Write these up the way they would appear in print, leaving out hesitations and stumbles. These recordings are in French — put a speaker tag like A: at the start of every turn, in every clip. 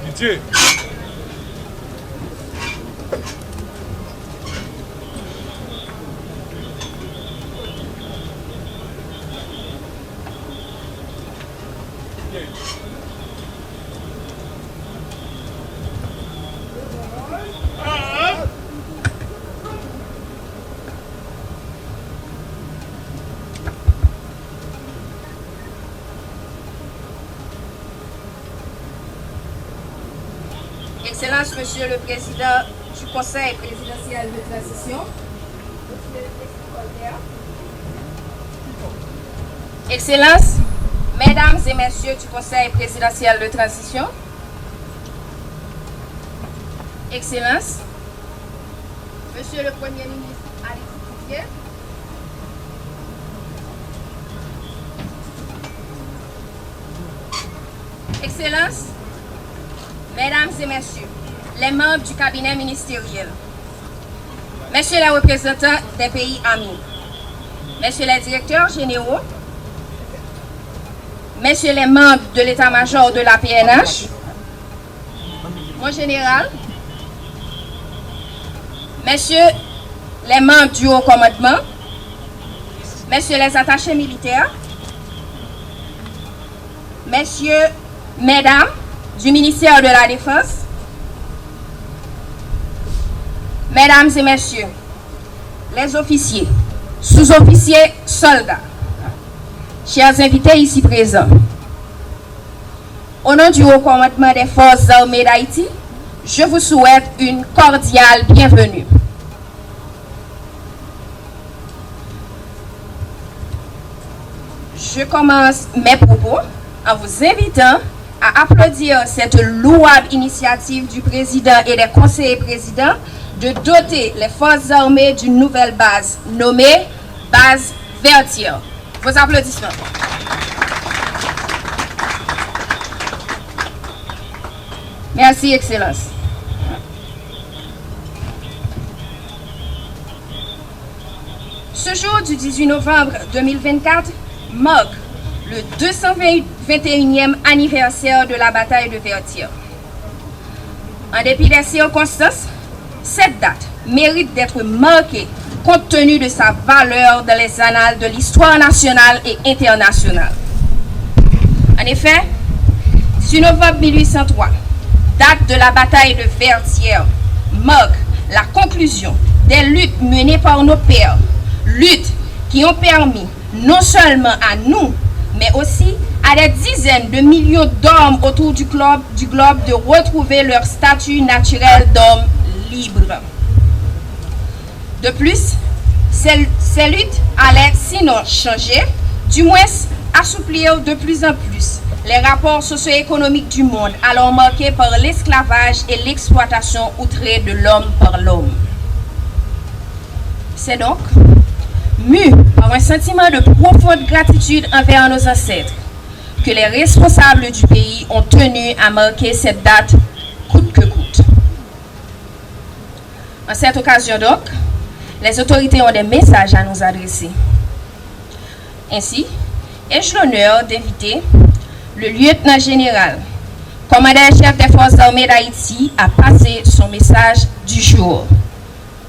A: Pitié.
B: Excellence, Monsieur le Président du Conseil présidentiel de transition, Excellences, Mesdames et Messieurs du Conseil présidentiel de transition, Excellences, Monsieur le Premier ministre Alexis Didier, Excellences, Mesdames et Messieurs, les membres du cabinet ministériel, Messieurs les représentants des pays amis, Messieurs les directeurs généraux, Messieurs les membres de l'état-major de la PNH, mon général, Messieurs les membres du haut commandement, Messieurs les attachés militaires, Messieurs, Mesdames du ministère de la Défense, Mesdames et Messieurs, les officiers, sous-officiers, soldats, chers invités ici présents, au nom du haut commandement des forces armées d'Haïti, je vous souhaite une cordiale bienvenue. Je commence mes propos en vous invitant à applaudir cette louable initiative du président et des conseillers présidents de doter les forces armées d'une nouvelle base nommée base Vertières. Vos applaudissements. Merci, Excellence. Ce jour du 18 novembre 2024 marque le 221e anniversaire de la bataille de Vertières. En dépit des circonstances, cette date mérite d'être marquée compte tenu de sa valeur dans les annales de l'histoire nationale et internationale. En effet, 18 novembre 1803, date de la bataille de Vertières, marque la conclusion des luttes menées par nos pères, luttes qui ont permis non seulement à nous, mais aussi à des dizaines de millions d'hommes autour du globe de retrouver leur statut naturel d'homme libre. De plus, ces luttes allaient sinon changer, du moins assouplir de plus en plus les rapports socio-économiques du monde, alors marqués par l'esclavage et l'exploitation outrée de l'homme par l'homme. C'est donc mû par un sentiment de profonde gratitude envers nos ancêtres que les responsables du pays ont tenu à marquer cette date coûte que coûte. En cette occasion donc, les autorités ont des messages à nous adresser. Ainsi, ai-je l'honneur d'inviter le lieutenant général, commandant-chef des forces armées d'Haïti, à passer son message du jour.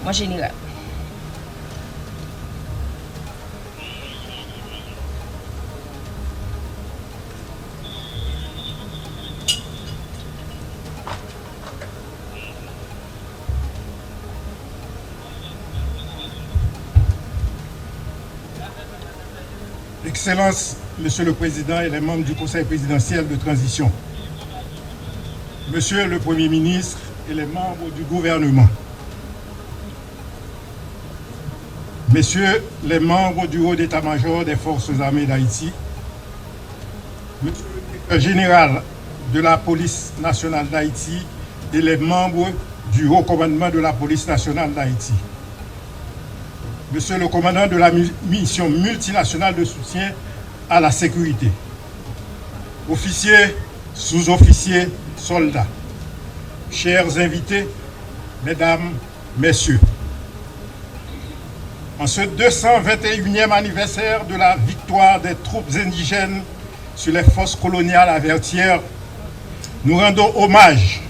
B: Mon général.
A: Excellences, Monsieur le Président et les membres du Conseil présidentiel de transition, Monsieur le Premier ministre et les membres du gouvernement, Messieurs les membres du haut d'état-major des forces armées d'Haïti, Monsieur le directeur général de la police nationale d'Haïti et les membres du haut commandement de la police nationale d'Haïti, Monsieur le commandant de la mission multinationale de soutien à la sécurité, officiers, sous-officiers, soldats, chers invités, mesdames messieurs, en ce 221e anniversaire de la victoire des troupes indigènes sur les forces coloniales à Vertières, nous rendons hommage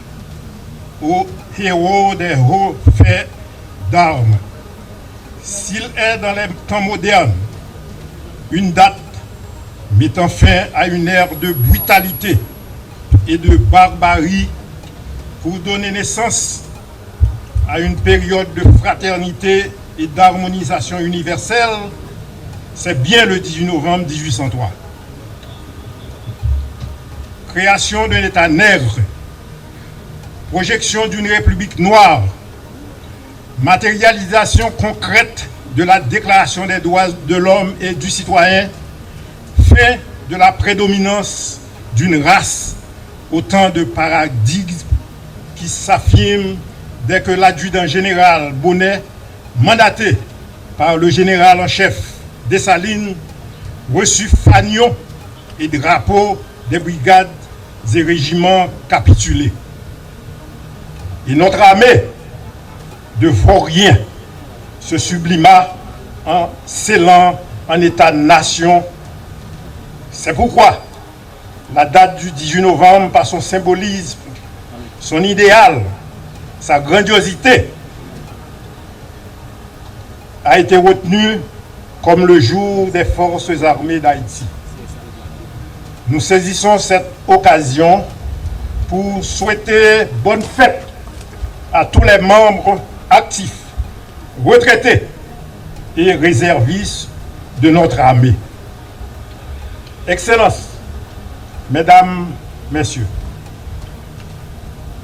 A: aux héros des hauts faits d'armes. S'il est dans les temps modernes une date mettant fin à une ère de brutalité et de barbarie pour donner naissance à une période de fraternité et d'harmonisation universelle, c'est bien le 18 novembre 1803. Création d'un État nègre, projection d'une république noire, matérialisation concrète de la Déclaration des droits de l'homme et du citoyen, fin de la prédominance d'une race, autant de paradigmes qui s'affirment dès que l'adjudant général Bonnet, mandaté par le général en chef Dessalines, reçut fanions et drapeaux des brigades et régiments capitulés. Et notre armée de vauriens se sublima en scellant en État-nation. C'est pourquoi la date du 18 novembre, par son symbolisme, son idéal, sa grandiosité, a été retenue comme le jour des forces armées d'Haïti. Nous saisissons cette occasion pour souhaiter bonne fête à tous les membres actifs, retraités et réservistes de notre armée. Excellences, Mesdames, Messieurs,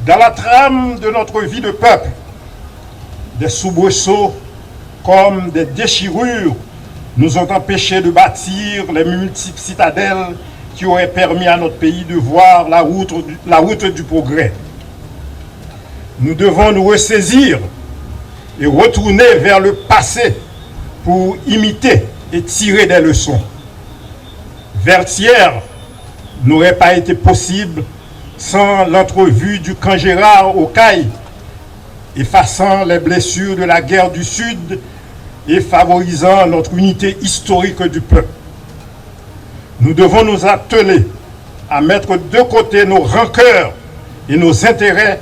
A: dans la trame de notre vie de peuple, des soubresauts comme des déchirures nous ont empêchés de bâtir les multiples citadelles qui auraient permis à notre pays de voir la route du progrès. Nous devons nous ressaisir et retourner vers le passé pour imiter et tirer des leçons. Vertières n'aurait pas été possible sans l'entrevue du camp Gérard au Cail, effaçant les blessures de la guerre du Sud et favorisant notre unité historique du peuple. Nous devons nous atteler à mettre de côté nos rancœurs et nos intérêts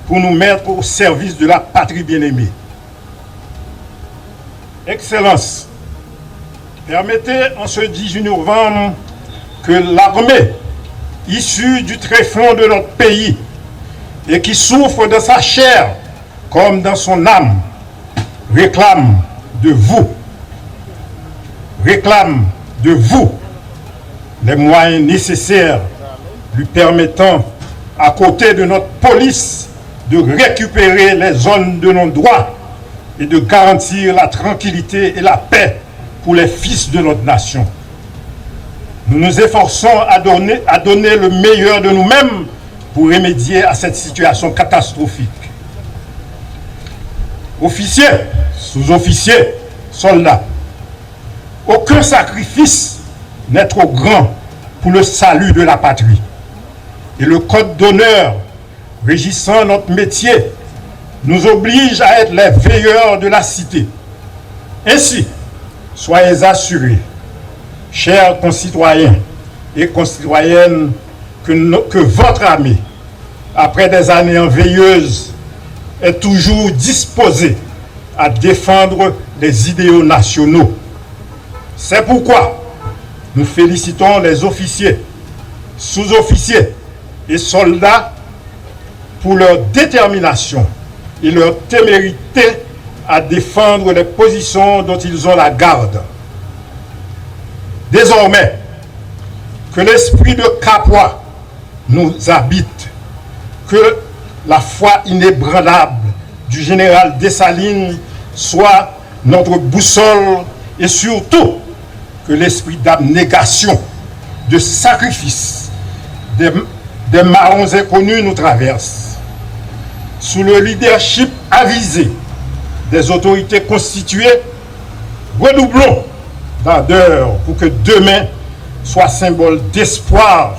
A: pour nous mettre au service de la patrie bien-aimée. Excellences, permettez en ce 18 novembre que l'armée, issue du tréfonds de notre pays et qui souffre dans sa chair comme dans son âme, réclame de vous les moyens nécessaires lui permettant, à côté de notre police, de récupérer les zones de non-droit et de garantir la tranquillité et la paix pour les fils de notre nation. Nous nous efforçons à donner le meilleur de nous-mêmes pour remédier à cette situation catastrophique. Officiers, sous-officiers, soldats, aucun sacrifice n'est trop grand pour le salut de la patrie. Et le code d'honneur régissant notre métier nous oblige à être les veilleurs de la cité. Ainsi, soyez assurés, chers concitoyens et concitoyennes, que votre armée, après des années enveilleuses, est toujours disposée à défendre les idéaux nationaux. C'est pourquoi nous félicitons les officiers, sous-officiers et soldats pour leur détermination et leur témérité à défendre les positions dont ils ont la garde. Désormais, que l'esprit de Capois nous habite, que la foi inébranlable du général Dessalines soit notre boussole et surtout que l'esprit d'abnégation, de sacrifice des marrons inconnus nous traverse. Sous le leadership avisé des autorités constituées, redoublons d'ardeur pour que demain soit symbole d'espoir,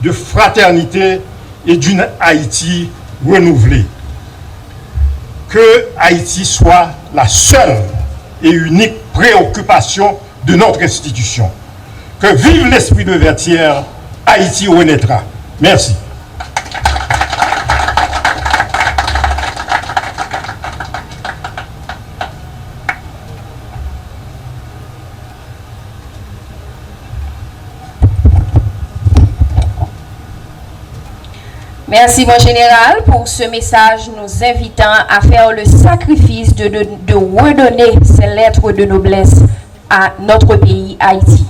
A: de fraternité et d'une Haïti renouvelée. Que Haïti soit la seule et unique préoccupation de notre institution. Que vive l'esprit de Vertières, Haïti renaîtra. Merci.
B: Merci, mon général, pour ce message nous invitant à faire le sacrifice de redonner ces lettres de noblesse à notre pays, Haïti.